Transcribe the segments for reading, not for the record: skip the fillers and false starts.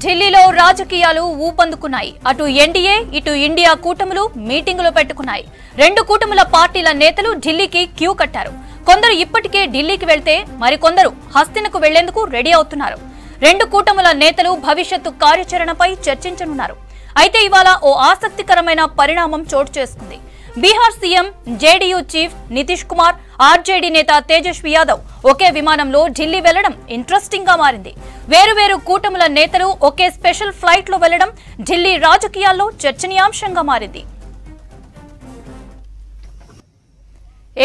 ఢిల్లీలో రాజకీయాలు ఊపందుకున్నాయి. అటు ఎన్డీఏ ఇటు ఇండియా కూటములు మీటింగులు పెట్టుకున్నాయి. రెండు కూటముల పార్టీల నేతలు ఢిల్లీకి క్యూ కట్టారు. కొందరు ఇప్పటికే ఢిల్లీకి వెళ్తే మరికొందరు హస్తినకు వెళ్లేందుకు రెడీ అవుతున్నారు. రెండు కూటముల నేతలు భవిష్యత్తు కార్యాచరణపై చర్చించనున్నారు. అయితే ఇవాళ ఓ ఆసక్తికరమైన పరిణామం చోటు చేసుకుంది. Bihar CM JDU chief Nitish Kumar, RJD నేత తేజస్వి యాదవ్ ఒకే విమానంలో ఢిల్లీ వెళ్లడం ఇంట్రెస్టింగ్ గా మారింది. వేరువేరు కూటముల నేతలు ఒకే స్పెషల్ ఫ్లైట్ లో వెళ్లడం ఢిల్లీ రాజకీయాల్లో చర్చనీయాంశంగా మారింది.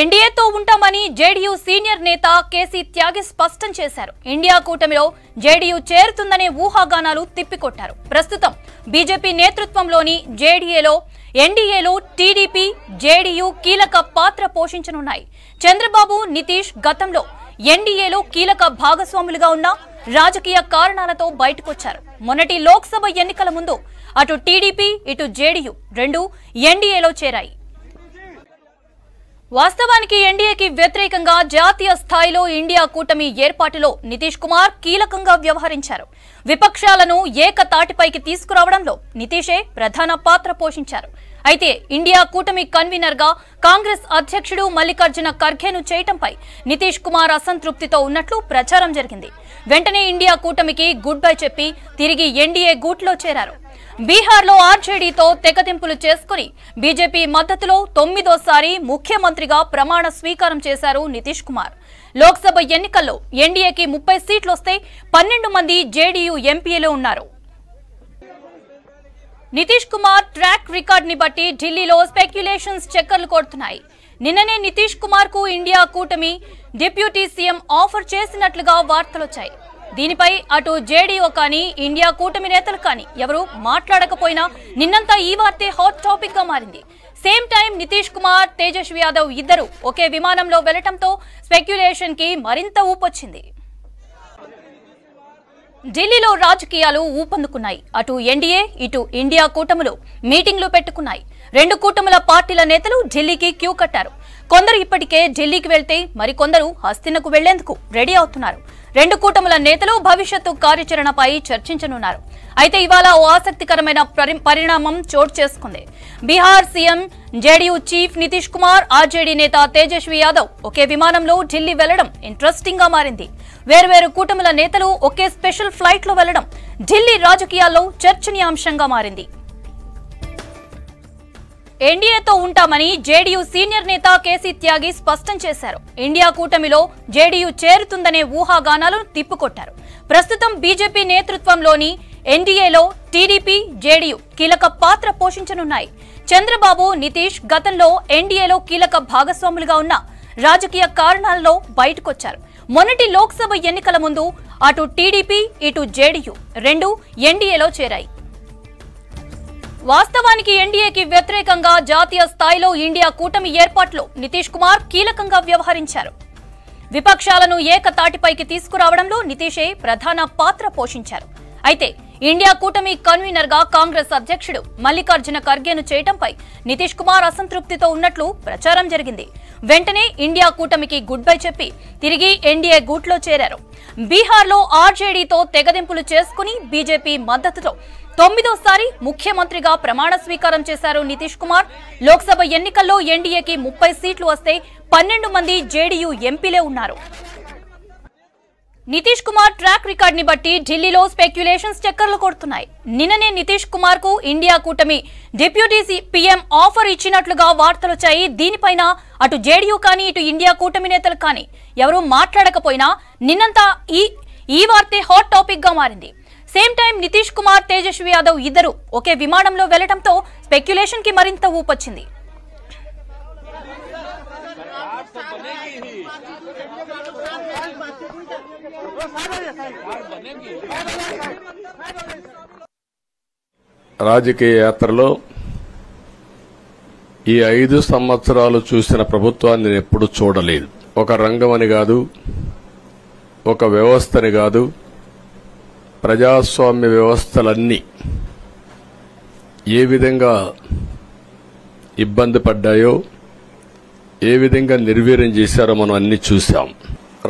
ఎన్డీఏతో ఉంటామని జేడీయూ సీనియర్ నేత కేసీ త్యాగి స్పష్టం చేశారు. ఇండియా కూటమిలో జేడీయూ చేరుతుందనే ఊహాగానాలు తిప్పికొట్టారు. ప్రస్తుతం బీజేపీ నేతృత్వంలోని ఎన్డీఏలో టీడీపీ, జేడీయూ కీలక పాత్ర పోషించనున్నాయి. చంద్రబాబు, నితీష్ గతంలో ఎన్డీఏలో కీలక భాగస్వాములుగా ఉన్న రాజకీయ కారణాలతో బయటకొచ్చారు. మొన్నటి లోక్సభ ఎన్నికల ముందు అటు టీడీపీ ఇటు జేడీయూ రెండు ఎన్డీఏలో చేరాయి. వాస్తవానికి ఎన్డీఏకి వ్యతిరేకంగా జాతీయ స్థాయిలో ఇండియా కూటమి ఏర్పాటులో నితీష్ కుమార్ కీలకంగా వ్యవహరించారు. విపక్షాలను ఏకతాటిపైకి తీసుకురావడంలో నితీషే ప్రధాన పాత్ర పోషించారు. అయితే ఇండియా కూటమి కన్వీనర్ గా కాంగ్రెస్ అధ్యక్షుడు మల్లికార్జున ఖర్గేను చేయటంపై నితీష్ కుమార్ అసంతృప్తితో ఉన్నట్లు ప్రచారం జరిగింది. వెంటనే ఇండియా కూటమికి గుడ్ బై చెప్పి తిరిగి ఎన్డీఏ గూట్లో చేరారు. బీహార్లో ఆర్జేడీతో తెగతింపులు చేసుకుని బీజేపీ మద్దతులో 9వ ముఖ్యమంత్రిగా ప్రమాణ స్వీకారం చేశారు నితీష్ కుమార్. లోక్సభ ఎన్నికల్లో ఎన్డీఏకి 30 సీట్లొస్తే 12 మంది జేడీయూ ఎంపీలు ఉన్నారు. నితీష్ కుమార్ ట్రాక్ రికార్డ్ ని బట్టి ఢిల్లీలో స్పెక్యులేషన్స్ చక్కర్లు కొడుతున్నాయి. నిన్ననే నితీష్ కుమార్ కు ఇండియా కూటమి డిప్యూటీ సీఎం ఆఫర్ చేసినట్లుగా వార్తలొచ్చాయి. దీనిపై అటు జేడీయూ కానీ ఇండియా కూటమి నేతలు కానీ ఎవరు మాట్లాడకపోయినా నిన్నంతా ఈ వార్తే హాట్ టాపిక్ గా మారింది. సేమ్ టైం నితీష్ కుమార్, తేజస్వి యాదవ్ ఇద్దరు ఒకే విమానంలో వెళ్లటంతో స్పెక్యులేషన్ కి మరింత ఊపొచ్చింది. ఢిల్లీలో రాజకీయాలు ఊపందుకున్నాయి. అటు ఎన్డీఏ ఇటు ఇండియా కూటములు మీటింగ్లు పెట్టుకున్నాయి. రెండు కూటముల పార్టీల నేతలు ఢిల్లీకి క్యూ కట్టారు. కొందరు ఇప్పటికే ఢిల్లీకి వెళ్తే మరికొందరు హస్తినకు వెళ్లేందుకు రెడీ అవుతున్నారు. రెండు కూటముల నేతలు భవిష్యత్తు కార్యాచరణపై చర్చించనున్నారు. అయితే ఇవాళ ఓ ఆసక్తికరమైన పరిణామం చోటు చేసుకుంది. Bihar CM JDU chief Nitish Kumar, RJD నేత తేజస్వి యాదవ్ ఒకే విమానంలో ఢిల్లీ వెళ్లడం ఇంట్రెస్టింగ్ గా మారింది. వేర్వేరు కూటముల నేతలు ఒకే స్పెషల్ ఫ్లైట్ లో వెళ్లడం ఢిల్లీ రాజకీయాల్లో చర్చనీయాంశంగా మారింది. ఎన్డీఏతో ఉంటామని జేడీయూ సీనియర్ నేత కేసీ త్యాగి స్పష్టం చేశారు. ఇండియా కూటమిలో జేడీయూ చేరుతుందనే ఊహాగానాలను తిప్పికొట్టారు. ప్రస్తుతం బీజేపీ నేతృత్వంలోని ఎన్డీఏలో టీడీపీ, జేడీయూ కీలక పాత్ర పోషించనున్నాయి. చంద్రబాబు, నితీష్ గతంలో ఎన్డీఏలో కీలక భాగస్వాములుగా ఉన్న రాజకీయ కారణాలలో బయటకొచ్చారు. మొన్నటి లోక్సభ ఎన్నికల ముందు అటు టీడీపీ ఇటు జేడీయూ రెండు ఎన్డీఏలో చేరాయి. వాస్తవానికి ఎన్డీఏకి వ్యతిరేకంగా జాతీయ స్థాయిలో ఇండియా కూటమి ఏర్పాటులో నితీష్ కుమార్ కీలకంగా వ్యవహరించారు. విపక్షాలను ఏకతాటిపైకి తీసుకురావడంలో నితీషే ప్రధాన పాత్ర పోషించారు. అయితే ఇండియా కూటమి కన్వీనర్ గా కాంగ్రెస్ అధ్యక్షుడు మల్లికార్జున ఖర్గేను చేయటంపై నితీష్ కుమార్ అసంతృప్తితో ఉన్నట్లు ప్రచారం జరిగింది. వెంటనే ఇండియా కూటమికి గుడ్ బై చెప్పి తిరిగి ఎన్డీఏ గూట్లో చేరారు. బీహార్లో ఆర్జేడీతో తెగదింపులు చేసుకుని బీజేపీ మద్దతుతో 9వ ముఖ్యమంత్రిగా ప్రమాణ స్వీకారం చేశారు నితీష్ కుమార్. లోక్సభ ఎన్నికల్లో ఎన్డీఏకి 30 సీట్లు వస్తే 12 మంది జేడీయూ ఎంపీలే ఉన్నారు. నితీష్ కుమార్ ట్రాక్ రికార్డ్ ని బట్టి ఢిల్లీలో స్పెక్యులేషన్స్ చక్కర్లు కొడుతున్నాయి. నిన్ననే నితీష్ కుమార్ కు ఇండియా కూటమి డిప్యూటీ పీఎం ఆఫర్ ఇచ్చినట్లుగా వార్తలొచ్చాయి. దీనిపైన అటు జేడీయూ కానీ ఇటు ఇండియా కూటమి నేతలు కానీ ఎవరూ మాట్లాడకపోయినా నిన్నంతా ఈ వార్తే హాట్ టాపిక్ గా మారింది. సేమ్ టైం నితీష్ కుమార్, తేజస్వి యాదవ్ ఇద్దరు ఒకే విమానంలో వెళ్లడంతో స్పెక్యులేషన్ కి మరింత ఊపొచ్చింది. రాజకీయ యాత్రలో ఈ 5 సంవత్సరాలు చూసిన ప్రభుత్వాన్ని నేను ఎప్పుడు చూడలేదు. ఒక రంగమని కాదు, ఒక వ్యవస్థని కాదు, ప్రజాస్వామ్య వ్యవస్థలన్నీ ఏ విధంగా ఇబ్బంది పడ్డాయో, ఏ విధంగా నిర్వీర్యం చేశారో మనం అన్ని చూశాం.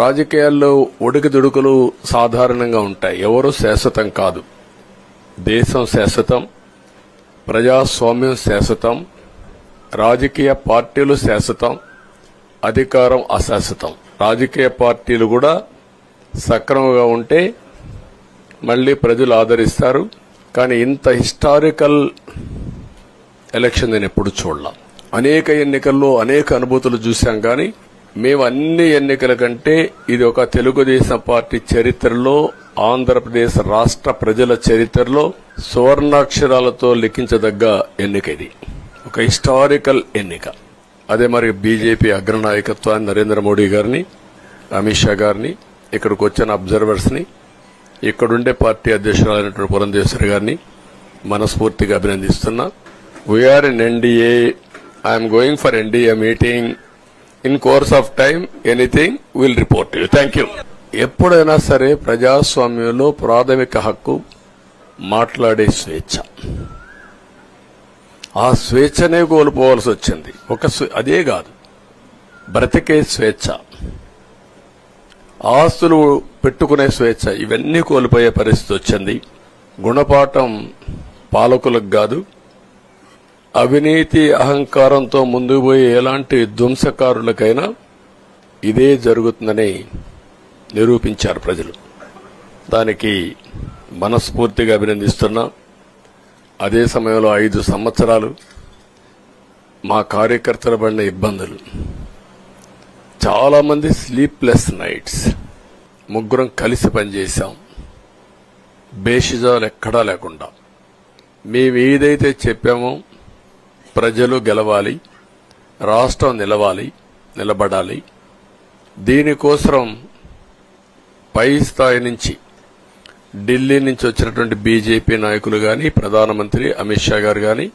రాజకీయాల్లో ఒడికిదుడుకులు సాధారణంగా ఉంటాయి, ఎవరూ శాశ్వతం కాదు. దేశం శాశ్వతం, ప్రజాస్వామ్యం శాశ్వతం, రాజకీయ పార్టీలు శాశ్వతం, అధికారం అశాశ్వతం. రాజకీయ పార్టీలు కూడా సక్రమంగా ఉంటే మళ్లీ ప్రజలు ఆదరిస్తారు. కానీ ఇంత హిస్టారికల్ ఎలక్షన్ నేను ఎప్పుడు చూడలా. అనేక ఎన్నికల్లో అనేక అనుభూతులు చూశాం. కానీ మేము అన్ని ఎన్నికల కంటే ఇది ఒక తెలుగుదేశం పార్టీ చరిత్రలో, ఆంధ్రప్రదేశ్ రాష్ట్ర ప్రజల చరిత్రలో సువర్ణాక్షరాలతో లిఖించదగ్గ ఎన్నిక. ఇది ఒక హిస్టారికల్ ఎన్నిక. అదే మరి బీజేపీ అగ్రనాయకత్వాన్ని నరేంద్ర మోడీ గారిని, అమిత్ షా గారిని, ఇక్కడికి వచ్చిన అబ్జర్వర్స్ ని, ఇక్కడుండే పార్టీ అధ్యక్షురాలైనటువంటి పురంధేశ్వరి గారిని మనస్ఫూర్తిగా అభినందిస్తున్నా. We are in NDA. I'm going for NDA meeting. In course of time anything will report you. Thank you. ఎప్పుడైనా సరే ప్రజాస్వామ్యంలో ప్రాథమిక హక్కు మాట్లాడే స్వేచ్ఛ. ఆ స్వేచ్ఛనే కోల్పోవాల్సి వచ్చింది. అదే కాదు, బ్రతికే స్వేచ్ఛ, ఆస్తులు పెట్టుకునే స్వేచ్ఛ, ఇవన్నీ కోల్పోయే పరిస్థితి వచ్చింది. గుణపాఠం పాలకులకు కాదు, అవినీతి అహంకారంతో ముందుకు పోయే ఎలాంటి ధ్వంసకారులకైనా ఇదే జరుగుతుందని నిరూపించారు ప్రజలు. దానికి మనస్ఫూర్తిగా అభినందిస్తున్నా. అదే సమయంలో 5 సంవత్సరాలు మా కార్యకర్తల పడిన ఇబ్బందులు, చాలా మంది స్లీప్లెస్ నైట్స్, ముగ్గురం కలిసి పనిచేశాం, బేషిజాలు ఎక్కడా లేకుండా. మేము ఏదైతే చెప్పామో ప్రజలు గెలవాలి, రాష్ట్రం నిలబడాలి, దీనికోసం పై స్థాయి నుంచి, ఢిల్లీ నుంచి వచ్చినటువంటి బీజేపీ నాయకులు గాని, ప్రధానమంత్రి అమిత్ షా గారు గాని,